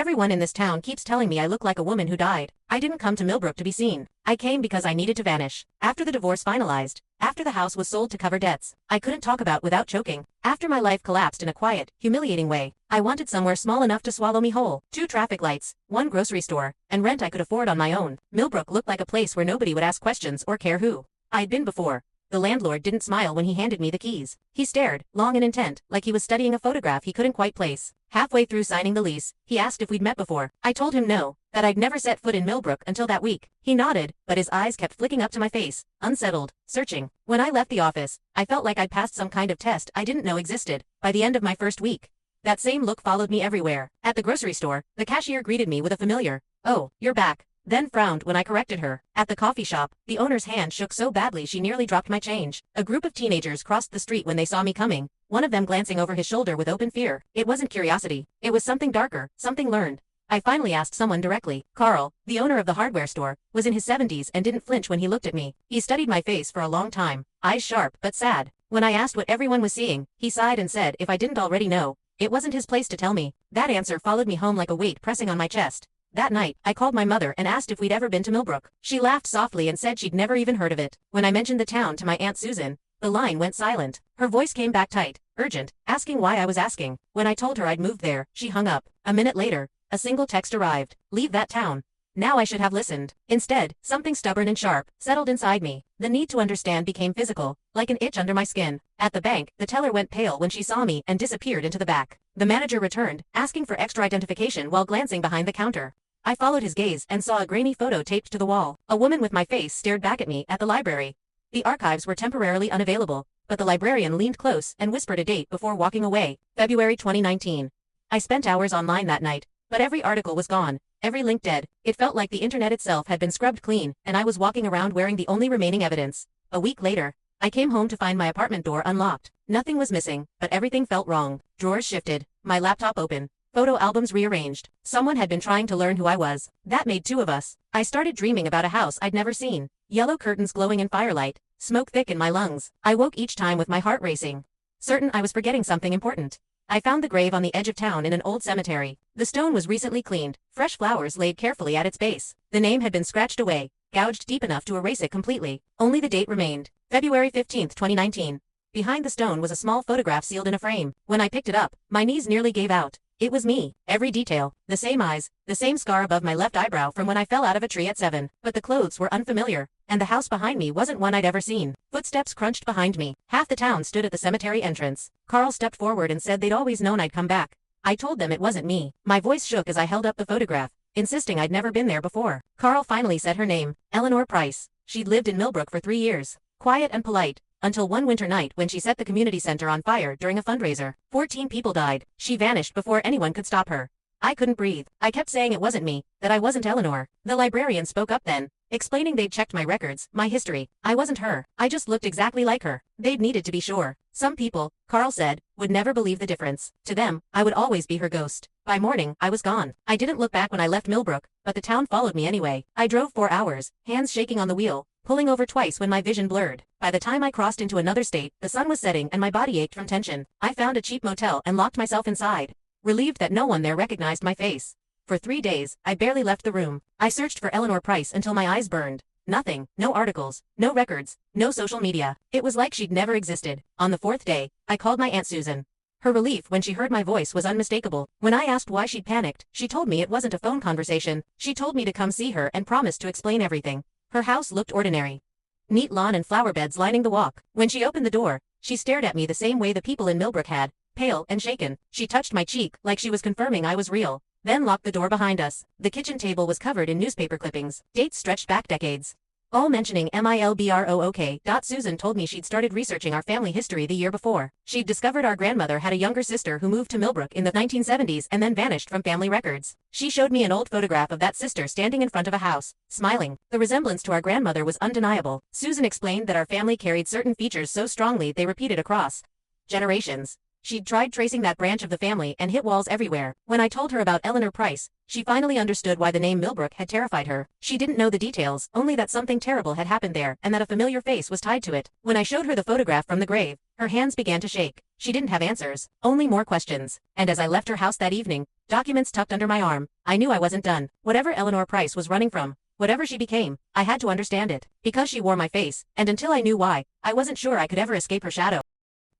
Everyone in this town keeps telling me I look like a woman who died. I didn't come to Millbrook to be seen. I came because I needed to vanish. After the divorce finalized, after the house was sold to cover debts I couldn't talk about without choking, after my life collapsed in a quiet, humiliating way, I wanted somewhere small enough to swallow me whole. 2 traffic lights, 1 grocery store, and rent I could afford on my own. Millbrook looked like a place where nobody would ask questions or care who I'd been before. The landlord didn't smile when he handed me the keys. He stared, long and intent, like he was studying a photograph he couldn't quite place. Halfway through signing the lease, he asked if we'd met before. I told him no, that I'd never set foot in Millbrook until that week. He nodded, but his eyes kept flicking up to my face, unsettled, searching. When I left the office, I felt like I'd passed some kind of test I didn't know existed. By the end of my first week, that same look followed me everywhere. At the grocery store, the cashier greeted me with a familiar, "Oh, you're back," then frowned when I corrected her. At the coffee shop, the owner's hand shook so badly she nearly dropped my change. A group of teenagers crossed the street when they saw me coming, one of them glancing over his shoulder with open fear. It wasn't curiosity. It was something darker, something learned. I finally asked someone directly. Carl, the owner of the hardware store, was in his 70s and didn't flinch when he looked at me. He studied my face for a long time, eyes sharp but sad. When I asked what everyone was seeing, he sighed and said if I didn't already know, it wasn't his place to tell me. That answer followed me home like a weight pressing on my chest. That night, I called my mother and asked if we'd ever been to Millbrook. She laughed softly and said she'd never even heard of it. When I mentioned the town to my Aunt Susan, the line went silent. Her voice came back tight, urgent, asking why I was asking. When I told her I'd moved there, she hung up. A minute later, a single text arrived. "Leave that town." Now I should have listened. Instead, something stubborn and sharp settled inside me. The need to understand became physical, like an itch under my skin. At the bank, the teller went pale when she saw me and disappeared into the back. The manager returned, asking for extra identification while glancing behind the counter. I followed his gaze and saw a grainy photo taped to the wall. A woman with my face stared back at me at the library. The archives were temporarily unavailable, but the librarian leaned close and whispered a date before walking away. February 2019. I spent hours online that night, but every article was gone, every link dead. It felt like the internet itself had been scrubbed clean, and I was walking around wearing the only remaining evidence. A week later, I came home to find my apartment door unlocked. Nothing was missing, but everything felt wrong. Drawers shifted, my laptop open, photo albums rearranged. Someone had been trying to learn who I was. That made 2 of us. I started dreaming about a house I'd never seen. Yellow curtains glowing in firelight, smoke thick in my lungs. I woke each time with my heart racing, certain I was forgetting something important. I found the grave on the edge of town in an old cemetery. The stone was recently cleaned, fresh flowers laid carefully at its base. The name had been scratched away, gouged deep enough to erase it completely. Only the date remained. February 15, 2019. Behind the stone was a small photograph sealed in a frame. When I picked it up, my knees nearly gave out. It was me. Every detail. The same eyes, the same scar above my left eyebrow from when I fell out of a tree at 7. But the clothes were unfamiliar, and the house behind me wasn't one I'd ever seen. Footsteps crunched behind me. Half the town stood at the cemetery entrance. Carl stepped forward and said they'd always known I'd come back. I told them it wasn't me. My voice shook as I held up the photograph, insisting I'd never been there before. Carl finally said her name, Eleanor Price. She'd lived in Millbrook for 3 years. Quiet and polite. Until one winter night when she set the community center on fire during a fundraiser. 14 people died. She vanished before anyone could stop her. I couldn't breathe. I kept saying it wasn't me, that I wasn't Eleanor. The librarian spoke up then, explaining they'd checked my records, my history. I wasn't her. I just looked exactly like her. They'd needed to be sure. Some people, Carl said, would never believe the difference. To them, I would always be her ghost. By morning, I was gone. I didn't look back when I left Millbrook, but the town followed me anyway. I drove 4 hours, hands shaking on the wheel, pulling over twice when my vision blurred. By the time I crossed into another state, the sun was setting and my body ached from tension. I found a cheap motel and locked myself inside, relieved that no one there recognized my face. For 3 days, I barely left the room. I searched for Eleanor Price until my eyes burned. Nothing, no articles, no records, no social media. It was like she'd never existed. On the 4th day, I called my Aunt Susan. Her relief when she heard my voice was unmistakable. When I asked why she'd panicked, she told me it wasn't a phone conversation. She told me to come see her and promised to explain everything. Her house looked ordinary. Neat lawn and flower beds lining the walk. When she opened the door, she stared at me the same way the people in Millbrook had, pale and shaken. She touched my cheek like she was confirming I was real, then locked the door behind us. The kitchen table was covered in newspaper clippings. Dates stretched back decades, all mentioning Milbrook. Susan told me she'd started researching our family history the year before. She'd discovered our grandmother had a younger sister who moved to Millbrook in the 1970s and then vanished from family records. She showed me an old photograph of that sister standing in front of a house, smiling. The resemblance to our grandmother was undeniable. Susan explained that our family carried certain features so strongly they repeated across generations. She'd tried tracing that branch of the family and hit walls everywhere. When I told her about Eleanor Price, she finally understood why the name Millbrook had terrified her. She didn't know the details, only that something terrible had happened there and that a familiar face was tied to it. When I showed her the photograph from the grave, her hands began to shake. She didn't have answers, only more questions. And as I left her house that evening, documents tucked under my arm. I knew I wasn't done. Whatever Eleanor Price was running from, whatever she became, I had to understand it. Because she wore my face, and until I knew why, I wasn't sure I could ever escape her shadow.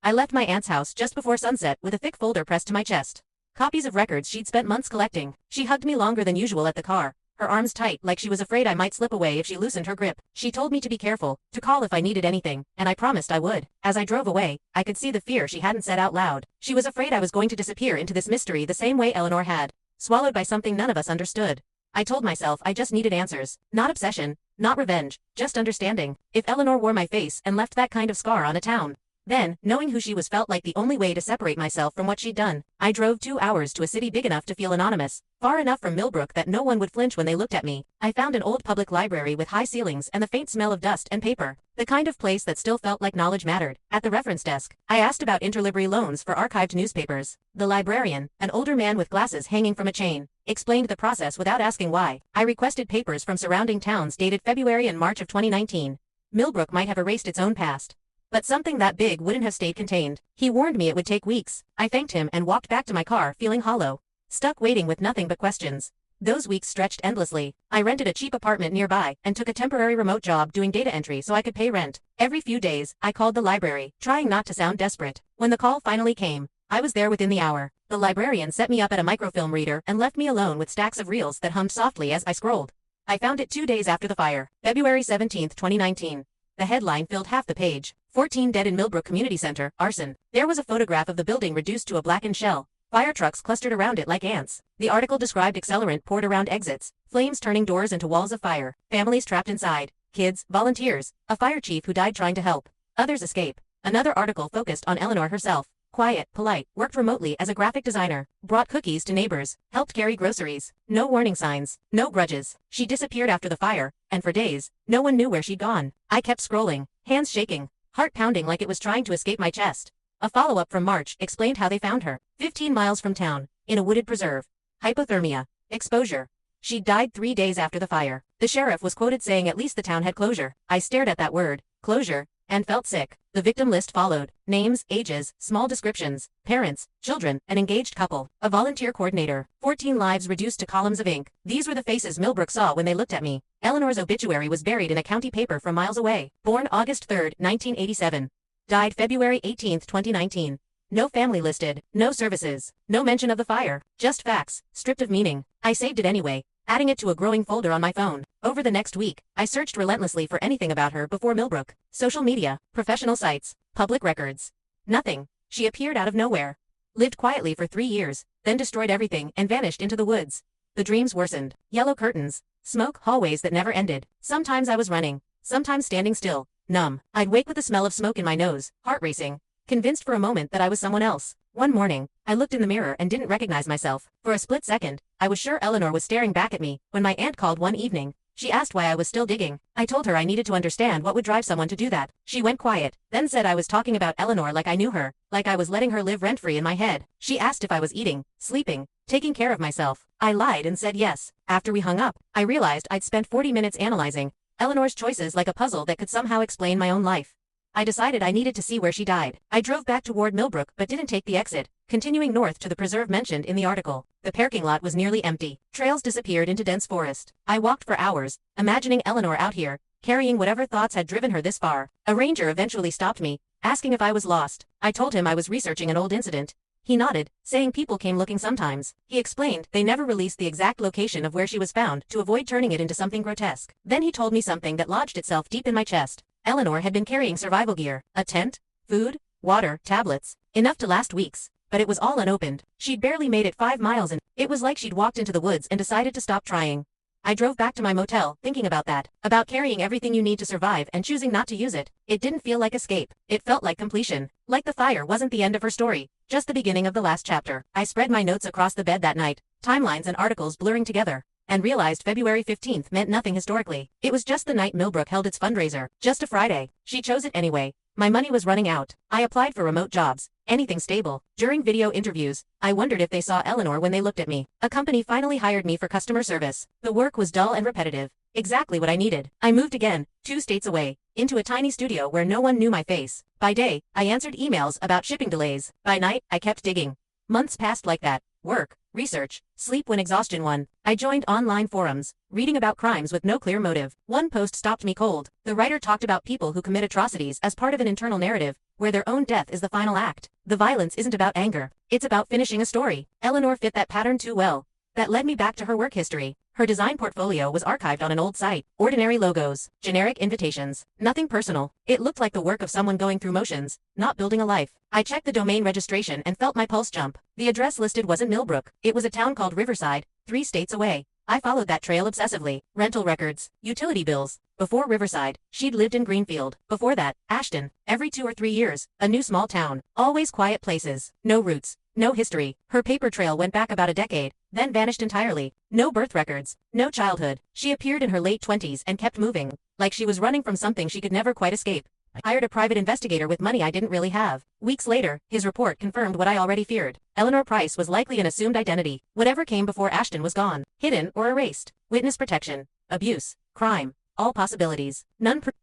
I left my aunt's house just before sunset with a thick folder pressed to my chest. Copies of records she'd spent months collecting. She hugged me longer than usual at the car, her arms tight like she was afraid I might slip away if she loosened her grip. She told me to be careful, to call if I needed anything, and I promised I would. As I drove away, I could see the fear she hadn't said out loud. She was afraid I was going to disappear into this mystery the same way Eleanor had, swallowed by something none of us understood. I told myself I just needed answers. Not obsession, not revenge, just understanding. If Eleanor wore my face and left that kind of scar on a town, then, knowing who she was felt like the only way to separate myself from what she'd done. I drove 2 hours to a city big enough to feel anonymous, far enough from Millbrook that no one would flinch when they looked at me. I found an old public library with high ceilings and the faint smell of dust and paper, the kind of place that still felt like knowledge mattered. At the reference desk, I asked about interlibrary loans for archived newspapers. The librarian, an older man with glasses hanging from a chain, explained the process without asking why. I requested papers from surrounding towns dated February and March of 2019. Millbrook might have erased its own past, but something that big wouldn't have stayed contained. He warned me it would take weeks. I thanked him and walked back to my car feeling hollow, stuck waiting with nothing but questions. Those weeks stretched endlessly. I rented a cheap apartment nearby and took a temporary remote job doing data entry so I could pay rent. Every few days, I called the library, trying not to sound desperate. When the call finally came, I was there within the hour. The librarian set me up at a microfilm reader and left me alone with stacks of reels that hummed softly as I scrolled. I found it 2 days after the fire, February 17, 2019. The headline filled half the page. 14 dead in Millbrook Community Center, arson. There was a photograph of the building reduced to a blackened shell. Fire trucks clustered around it like ants. The article described accelerant poured around exits, flames turning doors into walls of fire, families trapped inside, kids, volunteers, a fire chief who died trying to help. Others escape. Another article focused on Eleanor herself. Quiet, polite, worked remotely as a graphic designer, brought cookies to neighbors, helped carry groceries. No warning signs, no grudges. She disappeared after the fire, and for days, no one knew where she'd gone. I kept scrolling, hands shaking, heart pounding like it was trying to escape my chest. A follow-up from March explained how they found her. 15 miles from town, in a wooded preserve. Hypothermia. Exposure. She died 3 days after the fire. The sheriff was quoted saying at least the town had closure. I stared at that word, closure, and felt sick. The victim list followed. Names, ages, small descriptions, parents, children, an engaged couple, a volunteer coordinator, 14 lives reduced to columns of ink. These were the faces Millbrook saw when they looked at me. Eleanor's obituary was buried in a county paper from miles away. Born August 3, 1987. Died February 18, 2019. No family listed, no services, no mention of the fire, just facts, stripped of meaning. I saved it anyway, adding it to a growing folder on my phone. Over the next week, I searched relentlessly for anything about her before Millbrook. Social media, professional sites, public records. Nothing. She appeared out of nowhere. Lived quietly for 3 years, then destroyed everything and vanished into the woods. The dreams worsened. Yellow curtains, smoke, hallways that never ended. Sometimes I was running, sometimes standing still, numb. I'd wake with the smell of smoke in my nose, heart racing, convinced for a moment that I was someone else. One morning, I looked in the mirror and didn't recognize myself. For a split second, I was sure Eleanor was staring back at me. When my aunt called one evening, she asked why I was still digging. I told her I needed to understand what would drive someone to do that. She went quiet, then said I was talking about Eleanor like I knew her, like I was letting her live rent-free in my head. She asked if I was eating, sleeping, taking care of myself. I lied and said yes. After we hung up, I realized I'd spent 40 minutes analyzing Eleanor's choices like a puzzle that could somehow explain my own life. I decided I needed to see where she died. I drove back toward Millbrook but didn't take the exit, continuing north to the preserve mentioned in the article. The parking lot was nearly empty. Trails disappeared into dense forest. I walked for hours, imagining Eleanor out here, carrying whatever thoughts had driven her this far. A ranger eventually stopped me, asking if I was lost. I told him I was researching an old incident. He nodded, saying people came looking sometimes. He explained they never released the exact location of where she was found to avoid turning it into something grotesque. Then he told me something that lodged itself deep in my chest. Eleanor had been carrying survival gear, a tent, food, water, tablets, enough to last weeks, but it was all unopened. She'd barely made it 5 miles and it was like she'd walked into the woods and decided to stop trying. I drove back to my motel, thinking about that, about carrying everything you need to survive and choosing not to use it. It didn't feel like escape. It felt like completion. Like the fire wasn't the end of her story, just the beginning of the last chapter. I spread my notes across the bed that night, timelines and articles blurring together, and realized February 15th meant nothing historically. It was just the night Millbrook held its fundraiser, just a Friday. She chose it anyway. My money was running out. I applied for remote jobs, anything stable. During video interviews, I wondered if they saw Eleanor when they looked at me. A company finally hired me for customer service. The work was dull and repetitive, exactly what I needed. I moved again, 2 states away, into a tiny studio where no one knew my face. By day, I answered emails about shipping delays. By night, I kept digging. Months passed like that. Work, research, sleep when exhaustion won. I joined online forums, reading about crimes with no clear motive. One post stopped me cold. The writer talked about people who commit atrocities as part of an internal narrative, where their own death is the final act. The violence isn't about anger. It's about finishing a story. Eleanor fit that pattern too well. That led me back to her work history. Her design portfolio was archived on an old site. Ordinary logos, generic invitations, nothing personal. It looked like the work of someone going through motions, not building a life. I checked the domain registration and felt my pulse jump. The address listed wasn't Millbrook. It was a town called Riverside, 3 states away. I followed that trail obsessively. Rental records, utility bills. Before Riverside, she'd lived in Greenfield. Before that, Ashton. Every 2 or 3 years, a new small town. Always quiet places. No roots. No history. Her paper trail went back about a decade, then vanished entirely. No birth records. No childhood. She appeared in her late 20s and kept moving, like she was running from something she could never quite escape. I hired a private investigator with money I didn't really have. Weeks later, his report confirmed what I already feared. Eleanor Price was likely an assumed identity. Whatever came before Ashton was gone, hidden or erased. Witness protection, abuse, crime, all possibilities.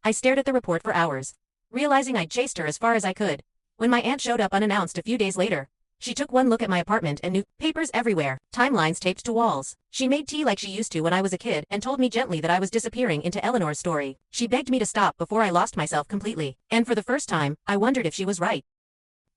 I stared at the report for hours, realizing I'd chased her as far as I could. When my aunt showed up unannounced a few days later, she took one look at my apartment and knew. Papers everywhere, timelines taped to walls. She made tea like she used to when I was a kid and told me gently that I was disappearing into Eleanor's story. She begged me to stop before I lost myself completely. And for the first time, I wondered if she was right.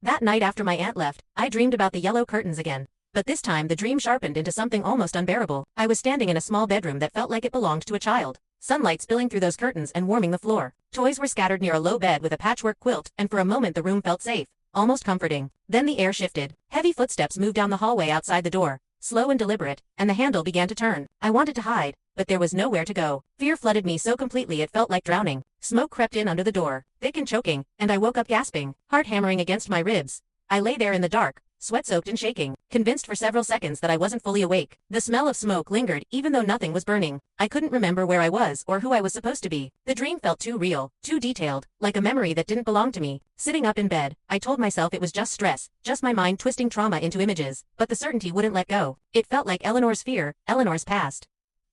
That night after my aunt left, I dreamed about the yellow curtains again. But this time the dream sharpened into something almost unbearable. I was standing in a small bedroom that felt like it belonged to a child. Sunlight spilling through those curtains and warming the floor. Toys were scattered near a low bed with a patchwork quilt, and for a moment the room felt safe. Almost comforting. Then the air shifted. Heavy footsteps moved down the hallway outside the door, slow and deliberate, and the handle began to turn. I wanted to hide, but there was nowhere to go. Fear flooded me so completely it felt like drowning. Smoke crept in under the door, thick and choking, and I woke up gasping, heart hammering against my ribs. I lay there in the dark, sweat-soaked and shaking, convinced for several seconds that I wasn't fully awake. The smell of smoke lingered even though nothing was burning. I couldn't remember where I was or who I was supposed to be. The dream felt too real, too detailed, like a memory that didn't belong to me. Sitting up in bed, I told myself it was just stress, just my mind twisting trauma into images, but the certainty wouldn't let go. It felt like Eleanor's fear, Eleanor's past.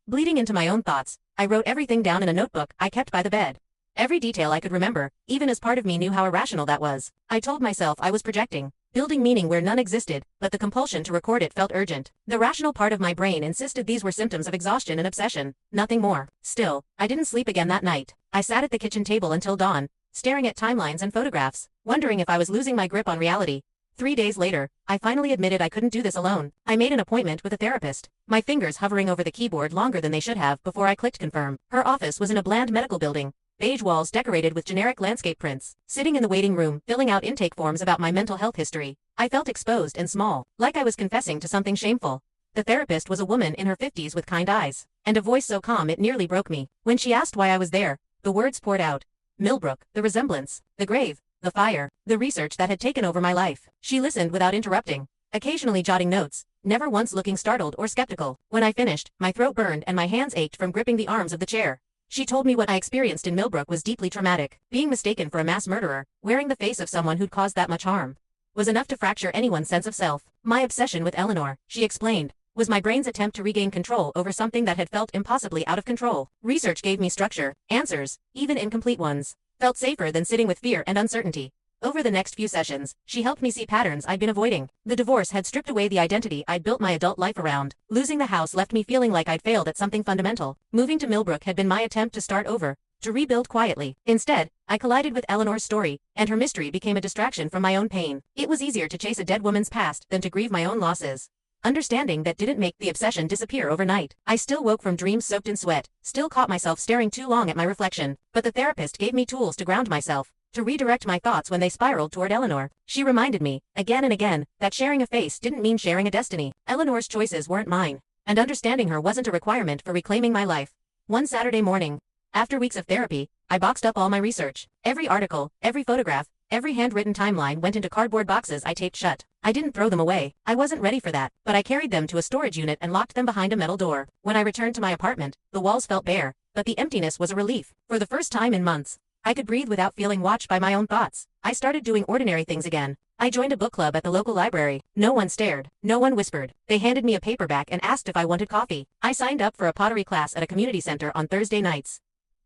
Bleeding into my own thoughts, I wrote everything down in a notebook I kept by the bed. Every detail I could remember, even as part of me knew how irrational that was. I told myself I was projecting, building meaning where none existed, but the compulsion to record it felt urgent. The rational part of my brain insisted these were symptoms of exhaustion and obsession, nothing more. Still, I didn't sleep again that night. I sat at the kitchen table until dawn, staring at timelines and photographs, wondering if I was losing my grip on reality. 3 days later, I finally admitted I couldn't do this alone. I made an appointment with a therapist, my fingers hovering over the keyboard longer than they should have before I clicked confirm. Her office was in a bland medical building, beige walls decorated with generic landscape prints. Sitting in the waiting room, filling out intake forms about my mental health history, I felt exposed and small, like I was confessing to something shameful. The therapist was a woman in her 50s with kind eyes, and a voice so calm it nearly broke me. When she asked why I was there, the words poured out. Millbrook, the resemblance, the grave, the fire, the research that had taken over my life. She listened without interrupting, occasionally jotting notes, never once looking startled or skeptical. When I finished, my throat burned and my hands ached from gripping the arms of the chair. She told me what I experienced in Millbrook was deeply traumatic. Being mistaken for a mass murderer, wearing the face of someone who'd caused that much harm, was enough to fracture anyone's sense of self. My obsession with Eleanor, she explained, was my brain's attempt to regain control over something that had felt impossibly out of control. Research gave me structure, answers, even incomplete ones. Felt safer than sitting with fear and uncertainty. Over the next few sessions, she helped me see patterns I'd been avoiding. The divorce had stripped away the identity I'd built my adult life around. Losing the house left me feeling like I'd failed at something fundamental. Moving to Millbrook had been my attempt to start over, to rebuild quietly. Instead, I collided with Eleanor's story, and her mystery became a distraction from my own pain. It was easier to chase a dead woman's past than to grieve my own losses. Understanding that didn't make the obsession disappear overnight. I still woke from dreams soaked in sweat, still caught myself staring too long at my reflection, but the therapist gave me tools to ground myself, to redirect my thoughts when they spiraled toward Eleanor. She reminded me, again and again, that sharing a face didn't mean sharing a destiny. Eleanor's choices weren't mine, and understanding her wasn't a requirement for reclaiming my life. One Saturday morning, after weeks of therapy, I boxed up all my research. Every article, every photograph, every handwritten timeline went into cardboard boxes I taped shut. I didn't throw them away. I wasn't ready for that, but I carried them to a storage unit and locked them behind a metal door. When I returned to my apartment, the walls felt bare, but the emptiness was a relief. For the first time in months, I could breathe without feeling watched by my own thoughts. I started doing ordinary things again. I joined a book club at the local library. No one stared. No one whispered. They handed me a paperback and asked if I wanted coffee. I signed up for a pottery class at a community center on Thursday nights,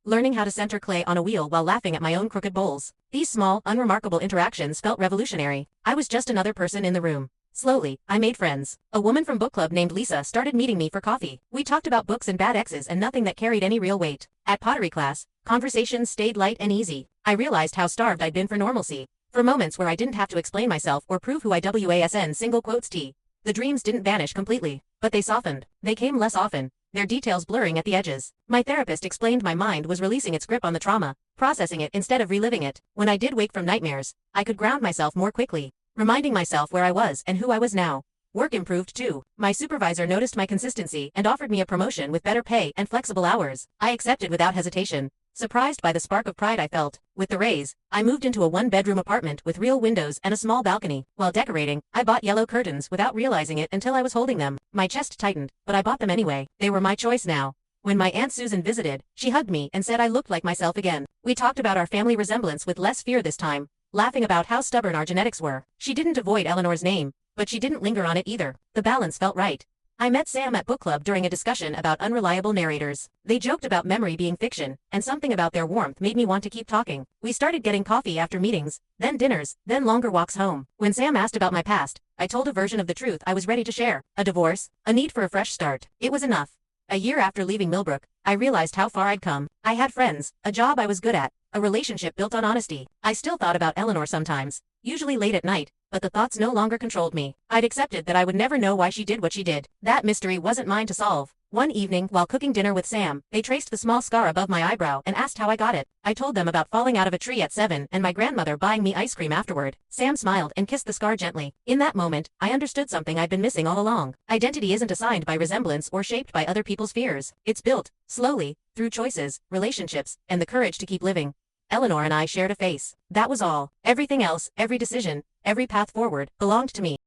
learning how to center clay on a wheel while laughing at my own crooked bowls. These small, unremarkable interactions felt revolutionary. I was just another person in the room, Slowly, I made friends. A woman from book club named Lisa started meeting me for coffee. We talked about books and bad exes and nothing that carried any real weight. At pottery class, conversations stayed light and easy. I realized how starved I'd been for normalcy. For moments where I didn't have to explain myself or prove who I was, single quotes T. The dreams didn't vanish completely, but they softened. They came less often, their details blurring at the edges. My therapist explained my mind was releasing its grip on the trauma, processing it instead of reliving it. When I did wake from nightmares, I could ground myself more quickly, reminding myself where I was and who I was now. Work improved too. My supervisor noticed my consistency and offered me a promotion with better pay and flexible hours. I accepted without hesitation, surprised by the spark of pride I felt. With the raise, I moved into a one-bedroom apartment with real windows and a small balcony. While decorating, I bought yellow curtains without realizing it until I was holding them. My chest tightened, but I bought them anyway. They were my choice now. When my Aunt Susan visited, she hugged me and said I looked like myself again. We talked about our family resemblance with less fear this time, laughing about how stubborn our genetics were. She didn't avoid Eleanor's name, but she didn't linger on it either. The balance felt right. I met Sam at book club during a discussion about unreliable narrators. They joked about memory being fiction, and something about their warmth made me want to keep talking. We started getting coffee after meetings, then dinners, then longer walks home. When Sam asked about my past, I told a version of the truth I was ready to share. A divorce, a need for a fresh start. It was enough. A year after leaving Millbrook, I realized how far I'd come. I had friends, a job I was good at, a relationship built on honesty. I still thought about Eleanor sometimes, usually late at night, but the thoughts no longer controlled me. I'd accepted that I would never know why she did what she did. That mystery wasn't mine to solve. One evening, while cooking dinner with Sam, they traced the small scar above my eyebrow and asked how I got it. I told them about falling out of a tree at 7 and my grandmother buying me ice cream afterward. Sam smiled and kissed the scar gently. In that moment, I understood something I'd been missing all along. Identity isn't assigned by resemblance or shaped by other people's fears. It's built, slowly, through choices, relationships, and the courage to keep living. Eleanor and I shared a face. That was all. Everything else, every decision, every path forward, belonged to me.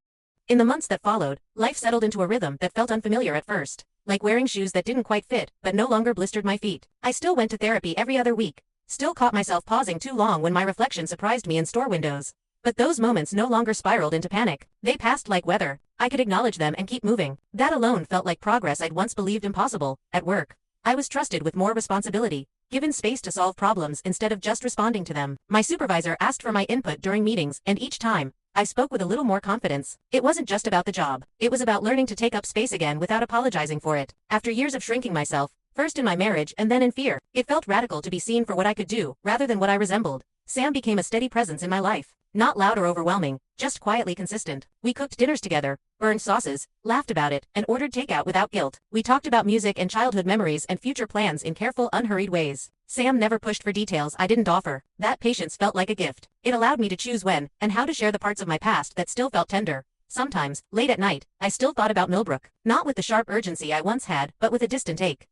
In the months that followed, life settled into a rhythm that felt unfamiliar at first, like wearing shoes that didn't quite fit, but no longer blistered my feet. I still went to therapy every other week, still caught myself pausing too long when my reflection surprised me in store windows. But those moments no longer spiraled into panic. They passed like weather. I could acknowledge them and keep moving. That alone felt like progress I'd once believed impossible. At work, I was trusted with more responsibility, given space to solve problems instead of just responding to them. My supervisor asked for my input during meetings, and each time, I spoke with a little more confidence. It wasn't just about the job. It was about learning to take up space again without apologizing for it. After years of shrinking myself, first in my marriage and then in fear, it felt radical to be seen for what I could do, rather than what I resembled. Sam became a steady presence in my life. Not loud or overwhelming, just quietly consistent. We cooked dinners together, burned sauces, laughed about it, and ordered takeout without guilt. We talked about music and childhood memories and future plans in careful, unhurried ways. Sam never pushed for details I didn't offer. That patience felt like a gift. It allowed me to choose when and how to share the parts of my past that still felt tender. Sometimes, late at night, I still thought about Millbrook, not with the sharp urgency I once had, but with a distant ache.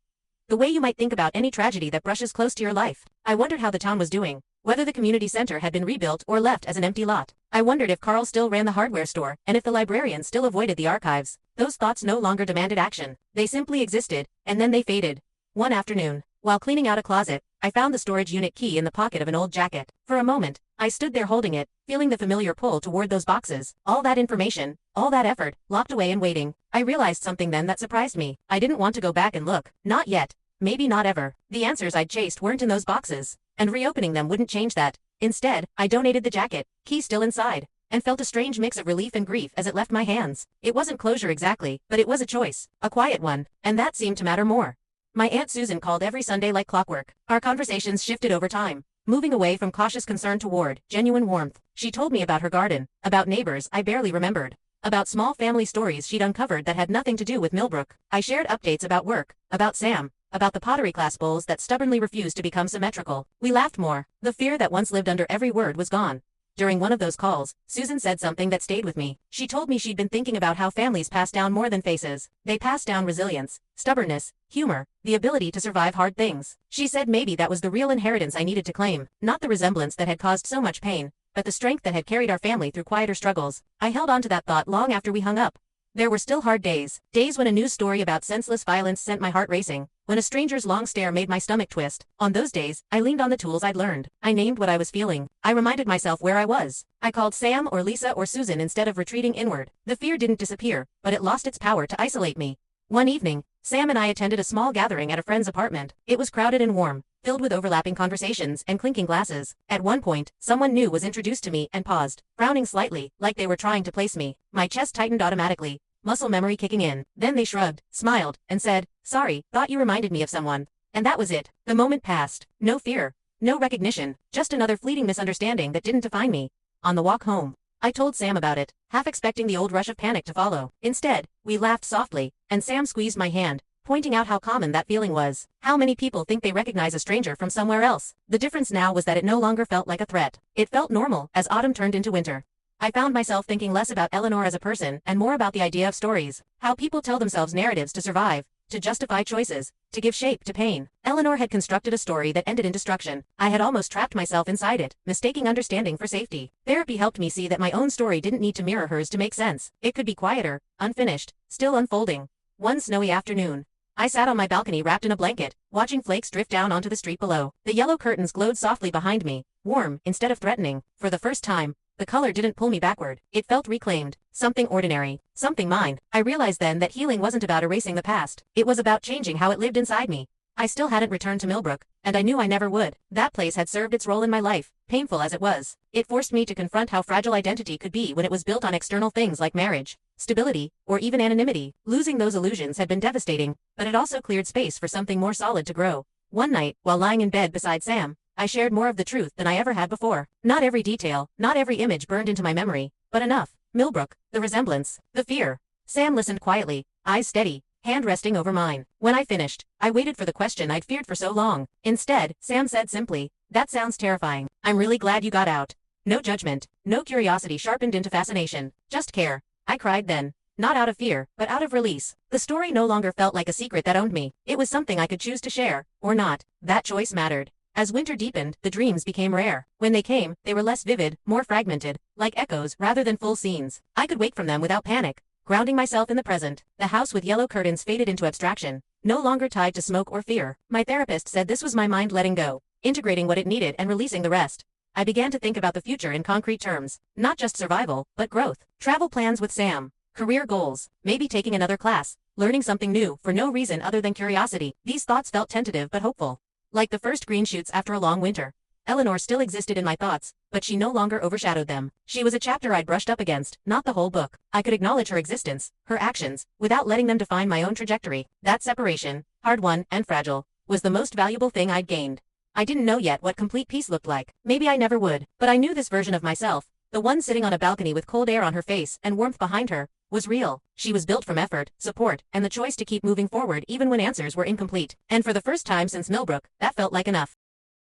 The way you might think about any tragedy that brushes close to your life. I wondered how the town was doing, whether the community center had been rebuilt or left as an empty lot. I wondered if Carl still ran the hardware store and if the librarian still avoided the archives. Those thoughts no longer demanded action. They simply existed, and then they faded. One afternoon, while cleaning out a closet, I found the storage unit key in the pocket of an old jacket. For a moment, I stood there holding it, feeling the familiar pull toward those boxes. All that information, all that effort, locked away and waiting. I realized something then that surprised me. I didn't want to go back and look. Not yet. Maybe not ever. The answers I'd chased weren't in those boxes, and reopening them wouldn't change that. Instead, I donated the jacket, key still inside, and felt a strange mix of relief and grief as it left my hands. It wasn't closure exactly, but it was a choice, a quiet one, and that seemed to matter more. My Aunt Susan called every Sunday like clockwork. Our conversations shifted over time, moving away from cautious concern toward genuine warmth. She told me about her garden, about neighbors I barely remembered, about small family stories she'd uncovered that had nothing to do with Millbrook. I shared updates about work, about Sam, about the pottery class bowls that stubbornly refused to become symmetrical. We laughed more. The fear that once lived under every word was gone. During one of those calls, Susan said something that stayed with me. She told me she'd been thinking about how families pass down more than faces. They pass down resilience, stubbornness, humor, the ability to survive hard things. She said maybe that was the real inheritance I needed to claim, not the resemblance that had caused so much pain, but the strength that had carried our family through quieter struggles. I held on to that thought long after we hung up. There were still hard days when a news story about senseless violence sent my heart racing, when a stranger's long stare made my stomach twist. On those days, I leaned on the tools I'd learned. I named what I was feeling. I reminded myself where I was. I called Sam or Lisa or Susan instead of retreating inward. The fear didn't disappear, but it lost its power to isolate me. One evening, Sam and I attended a small gathering at a friend's apartment. It was crowded and warm. filled with overlapping conversations and clinking glasses. At one point, someone new was introduced to me and paused, frowning slightly, like they were trying to place me. My chest tightened automatically, muscle memory kicking in. Then they shrugged, smiled, and said, "Sorry, thought you reminded me of someone." And that was it. The moment passed. No fear. No recognition. Just another fleeting misunderstanding that didn't define me. On the walk home, I told Sam about it, half expecting the old rush of panic to follow. Instead, we laughed softly, and Sam squeezed my hand, pointing out how common that feeling was. How many people think they recognize a stranger from somewhere else? The difference now was that it no longer felt like a threat. It felt normal as autumn turned into winter. I found myself thinking less about Eleanor as a person and more about the idea of stories. How people tell themselves narratives to survive, to justify choices, to give shape to pain. Eleanor had constructed a story that ended in destruction. I had almost trapped myself inside it, mistaking understanding for safety. Therapy helped me see that my own story didn't need to mirror hers to make sense. It could be quieter, unfinished, still unfolding. One snowy afternoon, I sat on my balcony wrapped in a blanket, watching flakes drift down onto the street below. The yellow curtains glowed softly behind me, warm instead of threatening. For the first time, the color didn't pull me backward. It felt reclaimed. Something ordinary. Something mine. I realized then that healing wasn't about erasing the past. It was about changing how it lived inside me. I still hadn't returned to Millbrook, and I knew I never would. That place had served its role in my life, painful as it was. It forced me to confront how fragile identity could be when it was built on external things like marriage, stability, or even anonymity. Losing those illusions had been devastating, but it also cleared space for something more solid to grow. One night, while lying in bed beside Sam, I shared more of the truth than I ever had before. Not every detail, not every image burned into my memory, but enough. Millbrook, the resemblance, the fear. Sam listened quietly, eyes steady, hand resting over mine. When I finished, I waited for the question I'd feared for so long. Instead, Sam said simply, "That sounds terrifying. I'm really glad you got out." No judgment, no curiosity sharpened into fascination, just care. I cried then. Not out of fear, but out of release. The story no longer felt like a secret that owned me. It was something I could choose to share, or not. That choice mattered. As winter deepened, the dreams became rare. When they came, they were less vivid, more fragmented, like echoes rather than full scenes. I could wake from them without panic, grounding myself in the present. The house with yellow curtains faded into abstraction, no longer tied to smoke or fear. My therapist said this was my mind letting go, integrating what it needed and releasing the rest. I began to think about the future in concrete terms, not just survival, but growth. Travel plans with Sam, career goals, maybe taking another class, learning something new for no reason other than curiosity. These thoughts felt tentative but hopeful. Like the first green shoots after a long winter. Eleanor still existed in my thoughts, but she no longer overshadowed them. She was a chapter I'd brushed up against, not the whole book. I could acknowledge her existence, her actions, without letting them define my own trajectory. That separation, hard-won and fragile, was the most valuable thing I'd gained. I didn't know yet what complete peace looked like. Maybe I never would, but I knew this version of myself, the one sitting on a balcony with cold air on her face and warmth behind her, was real. She was built from effort, support, and the choice to keep moving forward even when answers were incomplete. And for the first time since Millbrook, that felt like enough.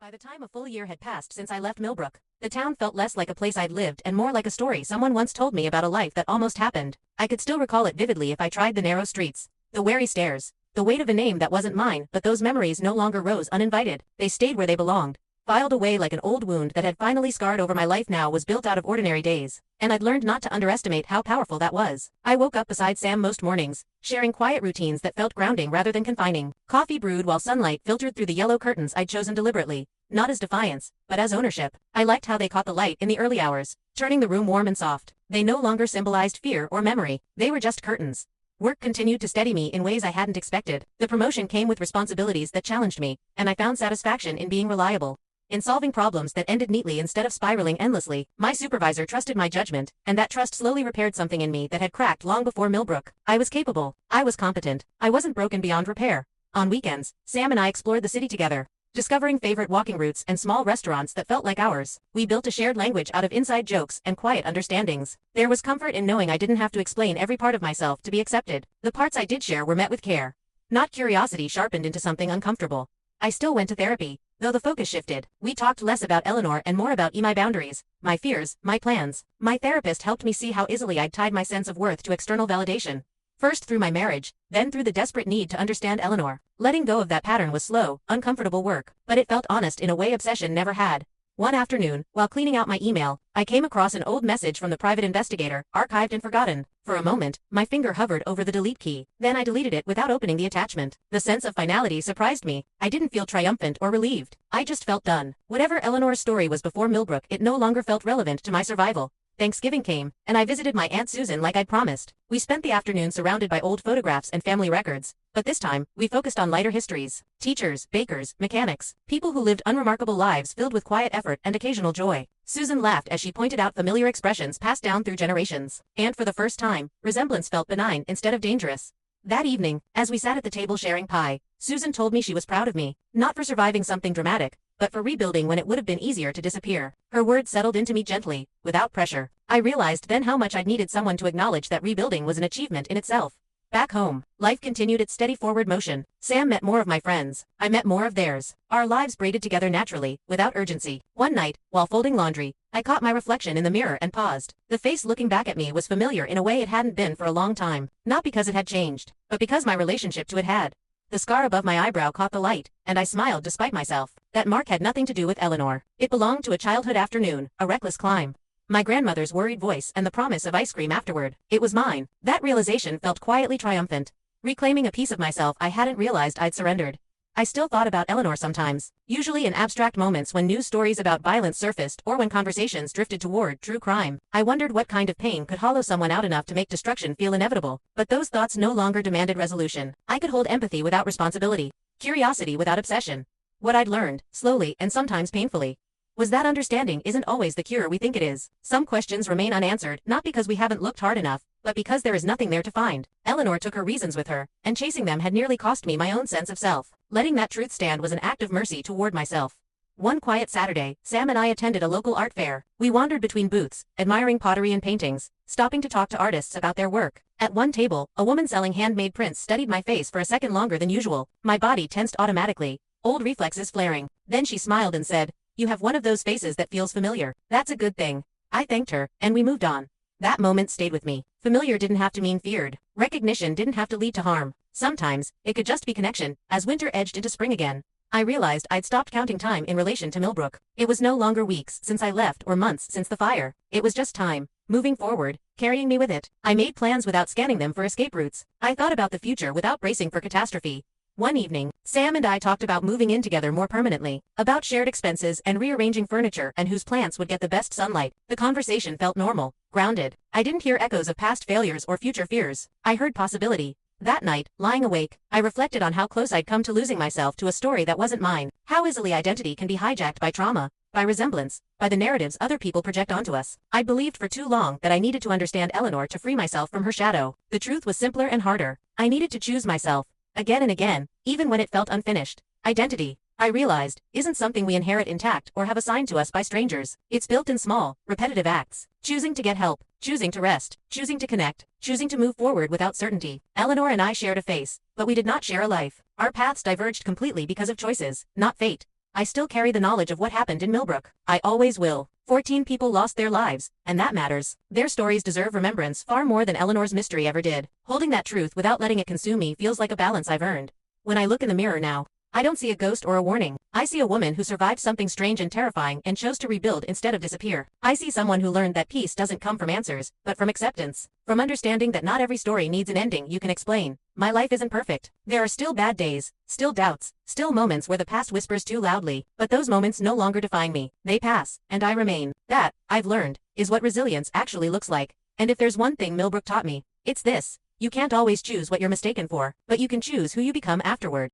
By the time a full year had passed since I left Millbrook, the town felt less like a place I'd lived and more like a story someone once told me about a life that almost happened. I could still recall it vividly if I tried the narrow streets, the wary stares, the weight of a name that wasn't mine, but those memories no longer rose uninvited. They stayed where they belonged. Filed away like an old wound that had finally scarred over my life now was built out of ordinary days, and I'd learned not to underestimate how powerful that was. I woke up beside Sam most mornings, sharing quiet routines that felt grounding rather than confining. Coffee brewed while sunlight filtered through the yellow curtains I'd chosen deliberately, not as defiance, but as ownership. I liked how they caught the light in the early hours, turning the room warm and soft. They no longer symbolized fear or memory, they were just curtains. Work continued to steady me in ways I hadn't expected. The promotion came with responsibilities that challenged me, and I found satisfaction in being reliable. In solving problems that ended neatly instead of spiraling endlessly. My supervisor trusted my judgment, and that trust slowly repaired something in me that had cracked long before Millbrook. I was capable. I was competent. I wasn't broken beyond repair. On weekends, Sam and I explored the city together, discovering favorite walking routes and small restaurants that felt like ours. We built a shared language out of inside jokes and quiet understandings. There was comfort in knowing I didn't have to explain every part of myself to be accepted. The parts I did share were met with care, not curiosity sharpened into something uncomfortable. I still went to therapy, though the focus shifted. We talked less about Eleanor and more about my boundaries, my fears, my plans. My therapist helped me see how easily I'd tied my sense of worth to external validation. First through my marriage, then through the desperate need to understand Eleanor. Letting go of that pattern was slow, uncomfortable work, but it felt honest in a way obsession never had. One afternoon, while cleaning out my email, I came across an old message from the private investigator, archived and forgotten. For a moment, my finger hovered over the delete key. Then I deleted it without opening the attachment. The sense of finality surprised me. I didn't feel triumphant or relieved. I just felt done. Whatever Eleanor's story was before Millbrook, it no longer felt relevant to my survival. Thanksgiving came, and I visited my Aunt Susan like I'd promised. We spent the afternoon surrounded by old photographs and family records, but this time, we focused on lighter histories. Teachers, bakers, mechanics, people who lived unremarkable lives filled with quiet effort and occasional joy. Susan laughed as she pointed out familiar expressions passed down through generations. And for the first time, resemblance felt benign instead of dangerous. That evening, as we sat at the table sharing pie, Susan told me she was proud of me, not for surviving something dramatic, but for rebuilding when it would have been easier to disappear. Her words settled into me gently, without pressure. I realized then how much I'd needed someone to acknowledge that rebuilding was an achievement in itself. Back home, life continued its steady forward motion. Sam met more of my friends. I met more of theirs. Our lives braided together naturally, without urgency. One night, while folding laundry, I caught my reflection in the mirror and paused. The face looking back at me was familiar in a way it hadn't been for a long time. Not because it had changed, but because my relationship to it had. The scar above my eyebrow caught the light, and I smiled despite myself. That mark had nothing to do with Eleanor. It belonged to a childhood afternoon, a reckless climb. My grandmother's worried voice and the promise of ice cream afterward. It was mine. That realization felt quietly triumphant. Reclaiming a piece of myself I hadn't realized I'd surrendered. I still thought about Eleanor sometimes, usually in abstract moments when news stories about violence surfaced or when conversations drifted toward true crime. I wondered what kind of pain could hollow someone out enough to make destruction feel inevitable. But those thoughts no longer demanded resolution. I could hold empathy without responsibility, curiosity without obsession. What I'd learned, slowly and sometimes painfully, was that understanding isn't always the cure we think it is. Some questions remain unanswered, not because we haven't looked hard enough, but because there is nothing there to find. Eleanor took her reasons with her, and chasing them had nearly cost me my own sense of self. Letting that truth stand was an act of mercy toward myself. One quiet Saturday, Sam and I attended a local art fair. We wandered between booths, admiring pottery and paintings, stopping to talk to artists about their work. At one table, a woman selling handmade prints studied my face for a second longer than usual. My body tensed automatically, old reflexes flaring. Then she smiled and said, "You have one of those faces that feels familiar." "That's a good thing." I thanked her, and we moved on. That moment stayed with me. Familiar didn't have to mean feared. Recognition didn't have to lead to harm. Sometimes, it could just be connection. As winter edged into spring again, I realized I'd stopped counting time in relation to Millbrook. It was no longer weeks since I left or months since the fire. It was just time, moving forward, carrying me with it. I made plans without scanning them for escape routes. I thought about the future without bracing for catastrophe. One evening, Sam and I talked about moving in together more permanently, about shared expenses and rearranging furniture and whose plants would get the best sunlight. The conversation felt normal, grounded. I didn't hear echoes of past failures or future fears. I heard possibility. That night, lying awake, I reflected on how close I'd come to losing myself to a story that wasn't mine. How easily identity can be hijacked by trauma, by resemblance, by the narratives other people project onto us. I'd believed for too long that I needed to understand Eleanor to free myself from her shadow. The truth was simpler and harder. I needed to choose myself. Again and again, even when it felt unfinished. Identity, I realized, isn't something we inherit intact or have assigned to us by strangers. It's built in small, repetitive acts. Choosing to get help, choosing to rest, choosing to connect, choosing to move forward without certainty. Eleanor and I shared a face, but we did not share a life. Our paths diverged completely because of choices, not fate. I still carry the knowledge of what happened in Millbrook. I always will. 14 people lost their lives, and that matters. Their stories deserve remembrance far more than Eleanor's mystery ever did. Holding that truth without letting it consume me feels like a balance I've earned. When I look in the mirror now, I don't see a ghost or a warning. I see a woman who survived something strange and terrifying and chose to rebuild instead of disappear. I see someone who learned that peace doesn't come from answers, but from acceptance. From understanding that not every story needs an ending you can explain. My life isn't perfect. There are still bad days, still doubts, still moments where the past whispers too loudly, but those moments no longer define me. They pass, and I remain. That, I've learned, is what resilience actually looks like. And if there's one thing Millbrook taught me, it's this. You can't always choose what you're mistaken for, but you can choose who you become afterward.